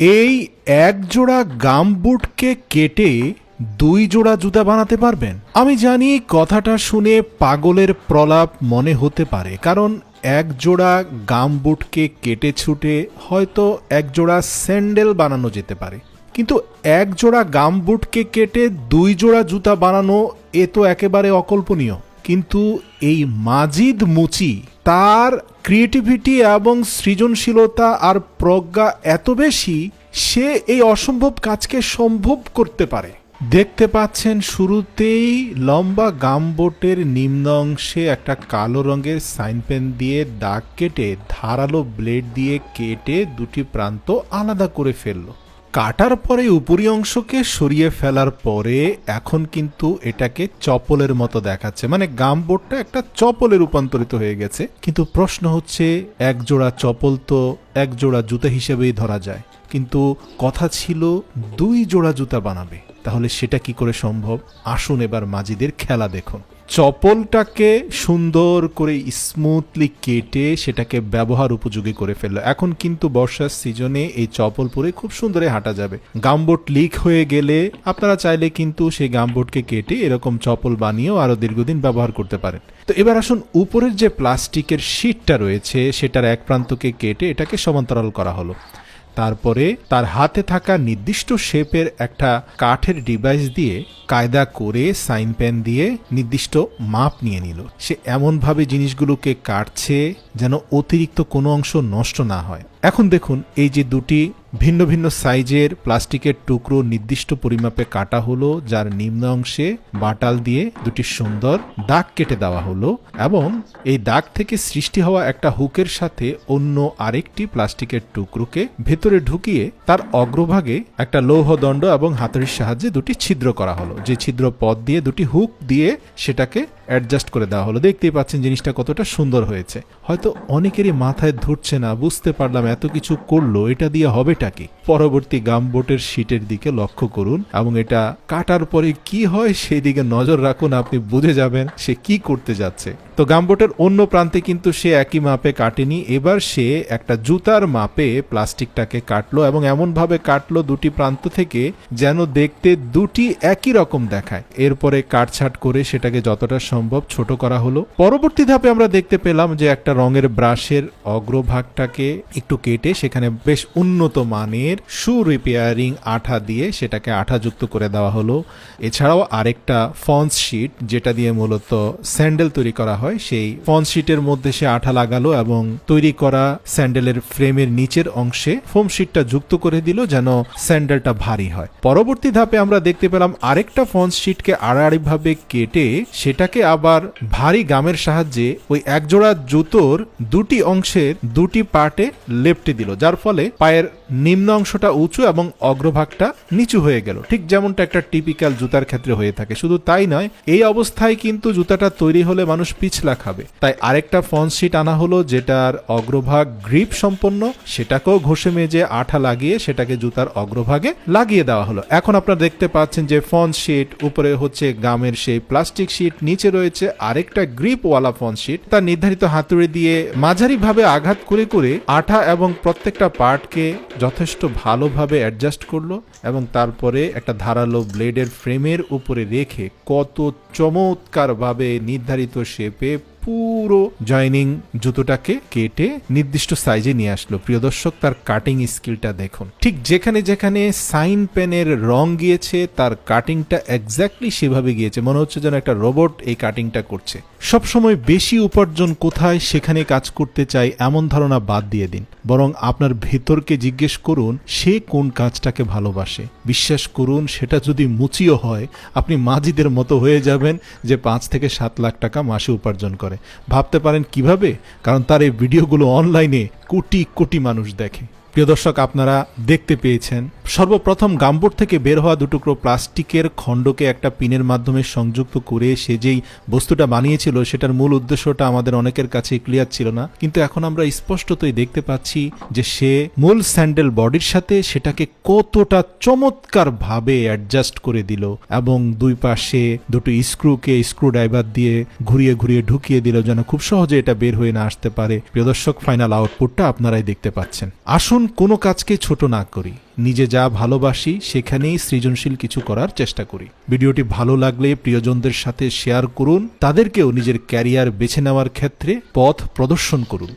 এই এক জোড়া গামবুটকে কেটে 2 জোড়া জুতা বানাতে পারবেন? আমি জানি কথাটা শুনে পাগলের প্রলাপ মনে হতে পারে, কারণ এক জোড়া গামবুটকে কেটে ছুটে হয়তো এক জোড়া স্যান্ডেল বানানো যেতে পারে, কিন্তু এক জোড়া গামবুটকে কেটে 2 জোড়া জুতা বানানো এ তো একেবারে অকল্পনীয়। কিন্তু এই মাজিদ মুচি, তার ক্রিয়েটিভিটি এবং সৃজনশীলতা আর প্রজ্ঞা এত বেশি, সে এই অসম্ভব কাজকে সম্ভব করতে পারে। দেখতে পাচ্ছেন শুরুতেই লম্বা গামবোটের নিম্ন অংশে একটা কালো রঙের সাইন পেন দিয়ে দাগ কেটে ধারালো ব্লেড দিয়ে কেটে দুটি প্রান্ত আলাদা করে ফেললো। কাটার পরে উপরি অংশকে সরিয়ে ফেলার পরে এখন কিন্তু এটাকে চপলের মতো দেখাচ্ছে, মানে গামবোটটা একটা চপলে রূপান্তরিত হয়ে গেছে। কিন্তু প্রশ্ন হচ্ছে, এক জোড়া চপল তো এক জোড়া জুতা হিসেবেই ধরা যায়, কিন্তু কথা ছিল 2 জোড়া জুতা বানাবে, তাহলে সেটা কি করে সম্ভব? আসুন এবার মাজিদের খেলা দেখুন। চপলটাকে সুন্দর করে স্মুথলি কেটে সেটাকে ব্যবহার উপযোগী করে ফেললো। এখন কিন্তু বর্ষার সিজনে এই চপল পরে খুব সুন্দরে হাঁটা যাবে। গামবোট লিক হয়ে গেলে আপনারা চাইলে কিন্তু সেই গামবোটকে কেটে এরকম চপল বানিয়েও আরো দীর্ঘদিন ব্যবহার করতে পারেন। তো এবার আসুন, উপরের যে প্লাস্টিকের শীটটা রয়েছে সেটার এক প্রান্তকে কেটে এটাকে সমান্তরাল করা হলো। তারপরে তার হাতে থাকা নির্দিষ্ট শেপের একটা কাঠের ডিভাইস দিয়ে কায়দা করে সাইন পেন দিয়ে নির্দিষ্ট মাপ নিয়ে নিল। সে এমনভাবে জিনিসগুলোকে কাটছে যেন অতিরিক্ত কোনো অংশ নষ্ট না হয়। এখন দেখুন, এই যে দুটি ভিন্ন ভিন্ন সাইজের প্লাস্টিকের টুকরো নির্দিষ্ট পরিমাপে কাটা হলো, যার নিম্ন অংশে বাটাল দিয়ে দুটি সুন্দর দাগ কেটে দেওয়া হলো, এবং এই দাগ থেকে সৃষ্টি হওয়া একটা হুকের সাথে অন্য আরেকটি প্লাস্টিকের টুকরোকে ভেতরে ঢুকিয়ে তার অগ্রভাগে একটা লৌহদণ্ড এবং হাতুড়ির সাহায্যে দুটি ছিদ্র করা হলো। যে ছিদ্র পথ দিয়ে দুটি হুক দিয়ে সেটাকে অ্যাডজাস্ট করে দেওয়া হলো। দেখতেই পাচ্ছেন জিনিসটা কতটা সুন্দর হয়েছে। হয়তো অনেকেরই মাথায় ধরছে না, বুঝতে পারলাম এত কিছু করলো, এটা দিয়ে হবেটা কি? পরবর্তী গামবোটের শীটের দিকে লক্ষ্য করুন এবং এটা কাটার পরে কি হয় সেই দিকে নজর রাখুন, আপনি বুঝে যাবেন সে কি করতে যাচ্ছে। তো গামবোটের অন্য প্রান্তে কিন্তু সে একই মাপে কাটেনি, এবার সে একটা জুতার মাপে প্লাস্টিকটাকে কাটলো এবং এমন ভাবে কাটলো দুটি প্রান্ত থেকে যেন দেখতে দুটি একই রকম দেখায়। এরপরে কাটছাট করে সেটাকে যতটা সম্ভব ছোট করা হলো। পরবর্তী ধাপে আমরা দেখতে পেলাম যে একটা রঙের ব্রাশের অগ্রভাগটাকে একটু কেটে সেখানে বেশ উন্নত মানের শু রিপেয়ারিং আঠা দিয়ে সেটাকে আঠাযুক্ত করে দেওয়া হলো। এছাড়াও আরেকটা ফন্স শিট, যেটা দিয়ে মূলত স্যান্ডেল তৈরি করা হয়, সেই ফন্স শিটের মধ্যে সে আঠা লাগালো এবং তৈরি করা স্যান্ডেলের ফ্রেমের নিচের অংশে ফোম শিটটা যুক্ত করে দিল যেন স্যান্ডেলটা ভারী হয়। পরবর্তী ধাপে আমরা দেখতে পেলাম আরেকটা ফন্স শিটকে আড়াআড়ি ভাবে কেটে সেটাকে আবার ভারী গামের সাহায্যে ওই একজোড়া জুতোর দুটি অংশের দুটি পার্টে লেপ্টে দিল, যার ফলে পায়ের নিম্ন অংশটা উঁচু এবং অগ্রভাগটা নিচু হয়ে গেল, ঠিক যেমনটা একটা টিপিক্যাল জুতার ক্ষেত্রে হয়ে থাকে। শুধু তাই নয়, এই অবস্থায় কিন্তু জুতাটা তৈরি হলে মানুষ পিছলা খাবে, তাই আরেকটা ফন্স শিট আনা হলো যেটার অগ্রভাগ গ্রিপ সম্পন্ন, সেটাকেও ঘষে মেজে আঠা লাগিয়ে সেটাকে জুতার অগ্রভাগে লাগিয়ে দেওয়া হলো। এখন আপনারা দেখতে পাচ্ছেন যে ফন্স শিট, উপরে হচ্ছে গামের সেই প্লাস্টিক শিট, নিচে রয়েছে আরেকটা গ্রিপওয়ালা ফন্স শিট। তার নির্ধারিত হাতুড়ি দিয়ে মাঝারিভাবে আঘাত করে করে আঠা এবং প্রত্যেকটা পার্টকে যথেষ্ট ভালোভাবে অ্যাডজাস্ট করলো এবং তারপরে একটা ধারালো ব্লেডের ফ্রেমের উপরে রেখে কত চমৎকারভাবে নির্ধারিত শেপে পুরো জয়নিং জুতোটাকে কেটে নির্দিষ্ট সাইজে নিয়ে আসলো। প্রিয় দর্শক, তার কাটিং স্কিলটা দেখুন। ঠিক যেখানে যেখানে সাইন পেনের রং গিয়েছে তার কাটিংটা এক্স্যাক্টলি সেভাবে গিয়েছে, মনে হচ্ছে যেন একটা রোবট এই কাটিংটা করছে। সবসময় বেশি উপার্জন কোথায় সেখানে কাজ করতে চাই এমন ধারণা বাদ দিয়ে দিন, বরং আপনার ভেতরকে জিজ্ঞেস করুন সে কোন কাজটাকে ভালোবাসে। বিশ্বাস করুন, সেটা যদি মুচিও হয় আপনি মাজিদের মতো হয়ে যাবেন যে 5 থেকে 7 লাখ টাকা মাসে উপার্জন করে। ভাবতে পারেন কিভাবে? কারণ তার এই ভিডিওগুলো অনলাইনে কোটি কোটি মানুষ দেখে। প্রিয় দর্শক, আপনারা দেখতে পেয়েছেন সর্বপ্রথম গামবোট থেকে বের হওয়া দুটুকরো প্লাস্টিকের খণ্ডকে একটা পিনের মাধ্যমে সংযুক্ত করে সে যেই বস্তুটা বানিয়েছিল সেটার মূল উদ্দেশ্যটা আমাদের অনেকের কাছে ক্লিয়ার ছিল না, কিন্তু এখন আমরা স্পষ্টতই দেখতে পাচ্ছি যে সে মূল স্যান্ডেল বডির সাথে সেটাকে কতটা চমৎকার ভাবে অ্যাডজাস্ট করে দিল এবং দুই পাশে দুটো স্ক্রুকে স্ক্রু ড্রাইভার দিয়ে ঘুরিয়ে ঘুরিয়ে ঢুকিয়ে দিল যেন খুব সহজে এটা বের হয়ে না আসতে পারে। প্রিয় দর্শক, ফাইনাল আউটপুটটা আপনারাই দেখতে পাচ্ছেন। আসুন কোনো কাজকে ছোট না করি, নিজে যা ভালোবাসি সেখানেই সৃজনশীল কিছু করার চেষ্টা করি। ভিডিওটি ভালো লাগলে প্রিয়জনদের সাথে শেয়ার করুন, তাদেরকেও নিজের ক্যারিয়ার বেছে নেওয়ার ক্ষেত্রে পথ প্রদর্শন করুন।